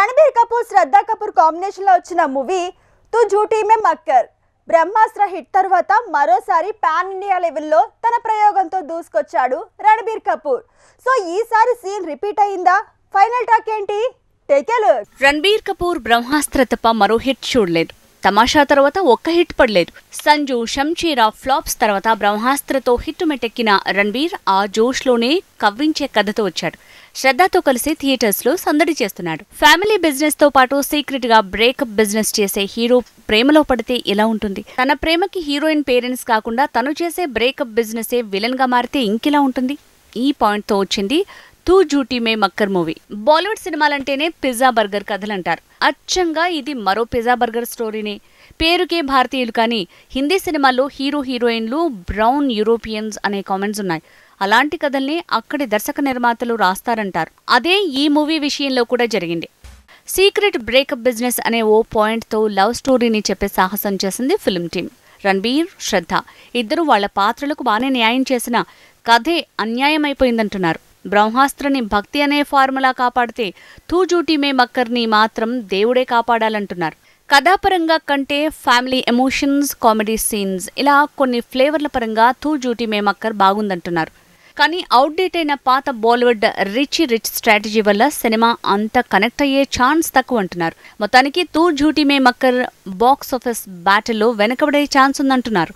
రణబీర్ కపూర్ శ్రద్ధా Kapoor combination లో వచ్చిన movie తు జూటీ మే మక్కర్ బ్రహ్మాస్త్ర hit తర్వాత మరోసారి పాన్ ఇండియా లెవెల్లో తన ప్రయోగంతో దూసుకొచ్చాడు రణబీర్ కపూర్. సో ఈసారి సీన్ రిపీట్ అయిందా? ఫైనల్ టాక్ ఏంటి? Take a look. Ranbir Kapoor Brahmastra తప్ప మరో హిట్ చూడలేదు. తమాషా తర్వాత ఒక్క హిట్ పడలేదు. సంజు, షంషీరా ఫ్లాప్స్ తర్వాత బ్రహ్మాస్త్రతో హిట్ మెట్టెక్కిన రణబీర్ ఆ జోష్లోనే కవ్వించే కథతో వచ్చాడు. శ్రద్ధతో కలిసి థియేటర్స్ లో సందడి చేస్తున్నాడు. ఫ్యామిలీ బిజినెస్ తో పాటు సీక్రెట్ గా బ్రేకప్ బిజినెస్ చేసే హీరో ప్రేమలో పడితే ఎలా ఉంటుంది? తన ప్రేమకి హీరోయిన్ పేరెంట్స్ కాకుండా తను చేసే బ్రేకప్ బిజినెసే విలన్ గా మారితే ఇంకెలా ఉంటుంది? ఈ పాయింట్ తో వచ్చింది తూ జూటీ మే మక్కర్ మూవీ. బాలీవుడ్ సినిమాలంటేనే పిజ్జా బర్గర్ కథలంటారు. అచ్చంగా ఇది మరో పిజ్జా బర్గర్ స్టోరీనే. పేరుకే భారతీయులు కానీ హిందీ సినిమాల్లో హీరో హీరోయిన్లు బ్రౌన్ యూరోపియన్స్ అనే కామెంట్స్ ఉన్నాయి. అలాంటి కథల్ని అక్కడి దర్శక నిర్మాతలు రాస్తారంటారు. అదే ఈ మూవీ విషయంలో కూడా జరిగింది. సీక్రెట్ బ్రేకప్ బిజినెస్ అనే ఓ పాయింట్తో లవ్ స్టోరీని చెప్పే సాహసం చేసింది ఫిల్మ్ టీమ్. రణబీర్, శ్రద్ధ ఇద్దరు వాళ్ల పాత్రలకు బాగానే న్యాయం చేసిన కథే అన్యాయమైపోయిందంటున్నారు. బ్రహ్మాస్త్రని భక్తి అనే ఫార్ములా కాపాడితే తూ జూటీ మే మక్కర్ని మాత్రం దేవుడే కాపాడాలంటున్నారు. కథాపరంగా కంటే ఫ్యామిలీ ఎమోషన్స్, కామెడీ సీన్స్ ఇలా కొన్ని ఫ్లేవర్ల పరంగా తూ జూటీ మే మక్కర్ బాగుందంటున్నారు. కానీ అవుట్డేట్ అయిన పాత బాలీవుడ్ రిచ్ స్ట్రాటజీ వల్ల సినిమా అంత కనెక్ట్ అయ్యే ఛాన్స్ తక్కువ అంటున్నారు. మొత్తానికి తూ Jhoothi Main Makkar box office బ్యాటిల్లో వెనకబడే chance ఉందంటున్నారు.